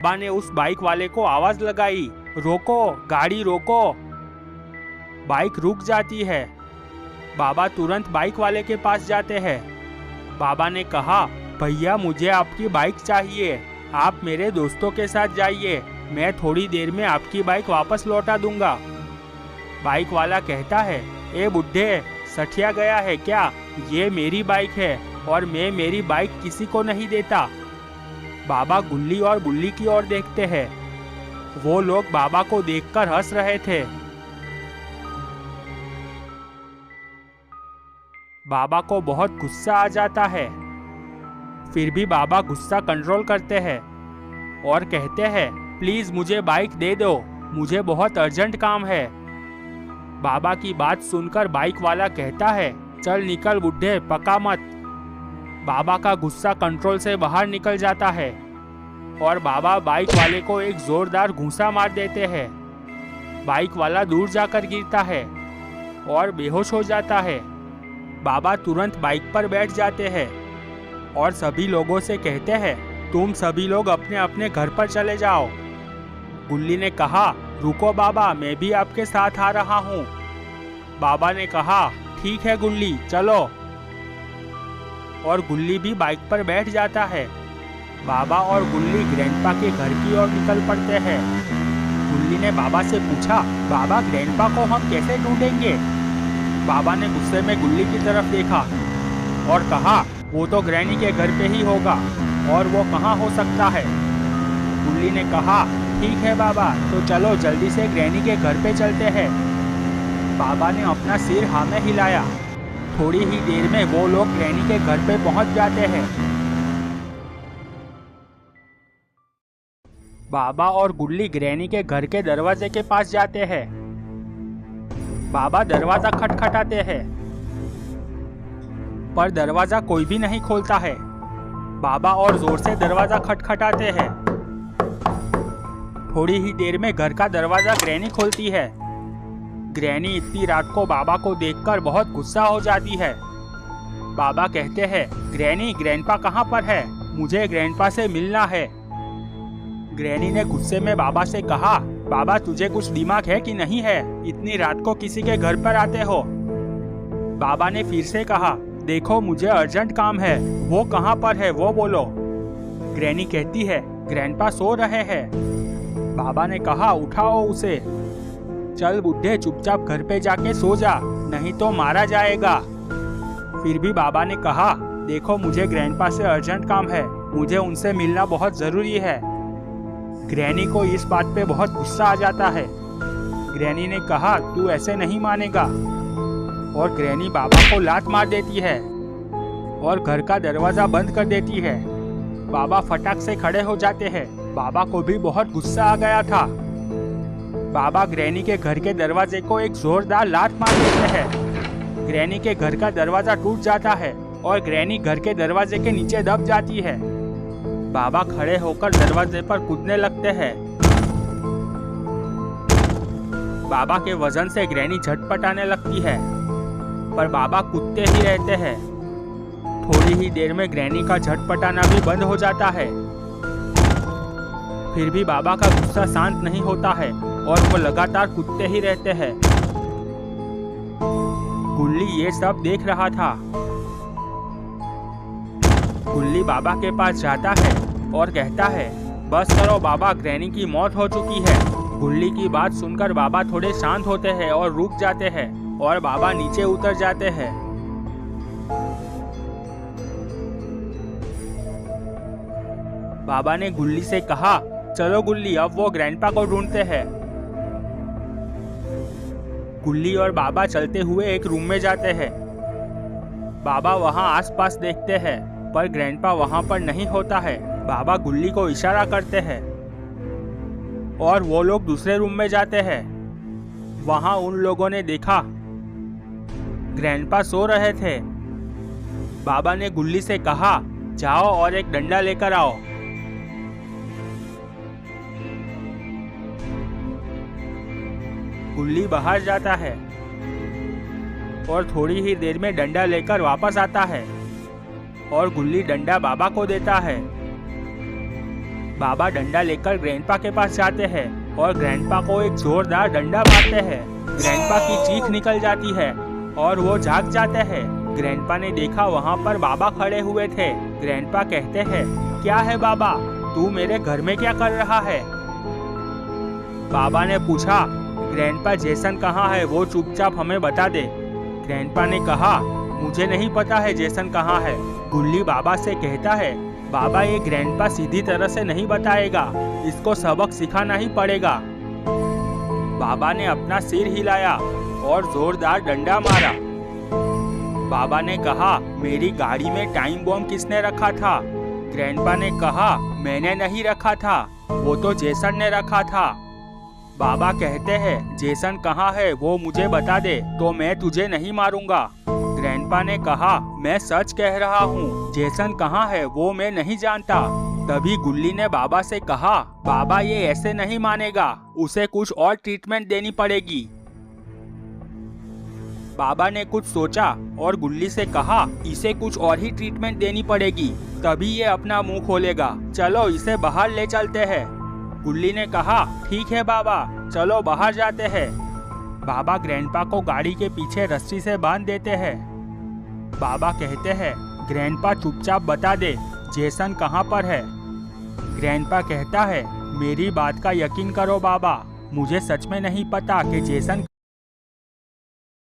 बाबा ने उस बाइक वाले को आवाज लगाई, रोको, गाड़ी रोको। बाइक रुक जाती है। बाबा तुरंत बाइक वाले के पास जाते हैं। बाबा ने कहा, भैया मुझे आपकी बाइक चाहिए, आप मेरे दोस्तों के साथ जाइए, मैं थोड़ी देर में आपकी बाइक वापस लौटा दूंगा। बाइक वाला कहता है, ए बुड्ढे, सठिया गया है क्या? ये मेरी बाइक है और मैं मेरी बाइक किसी को नहीं देता। बाबा गुल्ली और बुल्ली की ओर देखते हैं। वो लोग बाबा को देखकर हंस रहे थे। बाबा को बहुत गुस्सा आ जाता है। फिर भी बाबा गुस्सा कंट्रोल करते हैं और कहते हैं, प्लीज मुझे बाइक दे दो, मुझे बहुत अर्जेंट काम है। बाबा की बात सुनकर बाइक वाला कहता है, चल निकल बुड्ढे, पका मत। बाबा का गुस्सा कंट्रोल से बाहर निकल जाता है और बाबा बाइक वाले को एक जोरदार घूंसा मार देते हैं। बाइक वाला दूर जाकर गिरता है और बेहोश हो जाता है। बाबा तुरंत बाइक पर बैठ जाते हैं और सभी लोगों से कहते हैं, तुम सभी लोग अपने अपने घर पर चले जाओ। गुल्ली ने कहा, रुको बाबा, मैं भी आपके साथ आ रहा हूँ। बाबा ने कहा, ठीक है गुल्ली, चलो। और गुल्ली भी बाइक पर बैठ जाता है। बाबा और गुल्ली ग्रैंडपा के घर की ओर निकल पड़ते हैं। गुल्ली ने बाबा से पूछा, बाबा ग्रैंडपा को हम कैसे ढूंढेंगे? बाबा ने गुस्से में गुल्ली की तरफ देखा और कहा, वो तो ग्रैनी के घर पे ही होगा और वो कहाँ हो सकता है? गुल्ली ने कहा, ठीक है बाबा, तो चलो जल्दी से ग्रैनी के घर पे चलते हैं। बाबा ने अपना सिर हाँ में हिलाया। थोड़ी ही देर में वो लोग ग्रैनी के घर पे पहुंच जाते हैं। बाबा और गुल्ली ग्रैनी के घर के दरवाजे के पास जाते हैं। बाबा दरवाजा खटखटाते हैं पर दरवाजा कोई भी नहीं खोलता है। बाबा और जोर से दरवाजा खटखटाते हैं। थोड़ी ही देर में घर का दरवाजा ग्रैनी खोलती है। ग्रैनी इतनी रात को बाबा को देखकर बहुत गुस्सा हो जाती है। बाबा कहते हैं, ग्रैनी, ग्रैंडपा कहाँ पर है? मुझे ग्रैंडपा से मिलना है। ग्रैनी ने गुस्से में बाबा से कहा, बाबा तुझे कुछ दिमाग है कि नहीं है? इतनी रात को किसी के घर पर आते हो? बाबा ने फिर से कहा, देखो मुझे अर्जेंट काम है, वो कहाँ पर है वो बोलो। ग्रैनी कहती है, ग्रैंडपा सो रहे हैं। बाबा ने कहा, उठाओ उसे। चल बुड्ढे, चुपचाप घर पे जाके सो जा, नहीं तो मारा जाएगा। फिर भी बाबा ने कहा, देखो मुझे ग्रैंडपा से अर्जेंट काम है, मुझे उनसे मिलना बहुत जरूरी है। ग्रैनी को इस बात पे बहुत गुस्सा आ जाता है। ग्रैनी ने कहा, तू ऐसे नहीं मानेगा। और ग्रैनी बाबा को लात मार देती है और घर का दरवाजा बंद कर देती है। बाबा फटाक से खड़े हो जाते हैं। बाबा को भी बहुत गुस्सा आ गया था। बाबा ग्रैनी के घर के दरवाजे को एक जोरदार लात मार देते हैं। ग्रैनी के घर का दरवाजा टूट जाता है और ग्रैनी घर के दरवाजे के नीचे दब जाती है। बाबा खड़े होकर दरवाजे पर कूदने लगते हैं। बाबा के वजन से ग्रैनी झटपटाने लगती है पर बाबा कूदते ही रहते हैं। थोड़ी ही देर में ग्रैनी का झटपटाना भी बंद हो जाता है। फिर भी बाबा का गुस्सा शांत नहीं होता है और वो लगातार कूदते ही रहते हैं। गुल्ली ये सब देख रहा था। गुल्ली बाबा के पास जाता है और कहता है, बस करो बाबा, ग्रैनी की मौत हो चुकी है। गुल्ली की बात सुनकर बाबा थोड़े शांत होते हैं और रुक जाते हैं और बाबा नीचे उतर जाते हैं। बाबा ने गुल्ली से कहा, चलो गुल्ली, अब वो ग्रैंडपा को ढूंढते हैं। गुल्ली और बाबा चलते हुए एक रूम में जाते हैं। बाबा वहां आसपास देखते हैं पर ग्रैंडपा वहां पर नहीं होता है। बाबा गुल्ली को इशारा करते हैं और वो लोग दूसरे रूम में जाते हैं। वहां उन लोगों ने देखा ग्रैंडपा सो रहे थे। बाबा ने गुल्ली से कहा, जाओ और एक डंडा लेकर आओ। गुल्ली बाहर जाता है और थोड़ी ही देर में डंडा लेकर वापस आता है और गुल्ली डंडा बाबा को देता है। बाबा डंडा लेकर ग्रैंडपा के पास जाते हैं और ग्रैंडपा को एक जोरदार डंडा मारते हैं। ग्रैंडपा की चीख निकल जाती है और वो जाग जाते हैं। ग्रैंडपा ने देखा वहाँ पर बाबा खड़े हुए थे। ग्रैंडपा कहते हैं, क्या है बाबा, तू मेरे घर में क्या कर रहा है? बाबा ने पूछा, ग्रैंडपा जेसन कहाँ है, वो चुपचाप हमें बता दे। ग्रैंडपा ने कहा, मुझे नहीं पता है जेसन कहाँ है। गुल्ली बाबा से कहता है, बाबा ये ग्रैंडपा सीधी तरह से नहीं बताएगा, इसको सबक सिखाना ही पड़ेगा। बाबा ने अपना सिर हिलाया और जोरदार डंडा मारा। बाबा ने कहा, मेरी गाड़ी में टाइम बॉम्ब किसने रखा था? ग्रैंडपा ने कहा, मैंने नहीं रखा था, वो तो जेसन ने रखा था। बाबा कहते हैं, जेसन कहाँ है वो मुझे बता दे तो मैं तुझे नहीं मारूंगा। ग्रैंडपा ने कहा, मैं सच कह रहा हूँ, जेसन कहाँ है वो मैं नहीं जानता। तभी गुल्ली ने बाबा से कहा, बाबा ये ऐसे नहीं मानेगा, उसे कुछ और ट्रीटमेंट देनी पड़ेगी। बाबा ने कुछ सोचा और गुल्ली से कहा, इसे कुछ और ही ट्रीटमेंट देनी पड़ेगी, तभी ये अपना मुंह खोलेगा। चलो इसे बाहर ले चलते हैं। गुल्ली ने कहा, ठीक है बाबा, चलो बाहर जाते हैं। बाबा ग्रैंडपा को गाड़ी के पीछे रस्सी से बांध देते हैं। बाबा कहते हैं, ग्रैंडपा चुपचाप बता दे, जेसन कहाँ पर है? ग्रैंडपा कहता है, मेरी बात का यकीन करो बाबा, मुझे सच में नहीं पता कि जेसन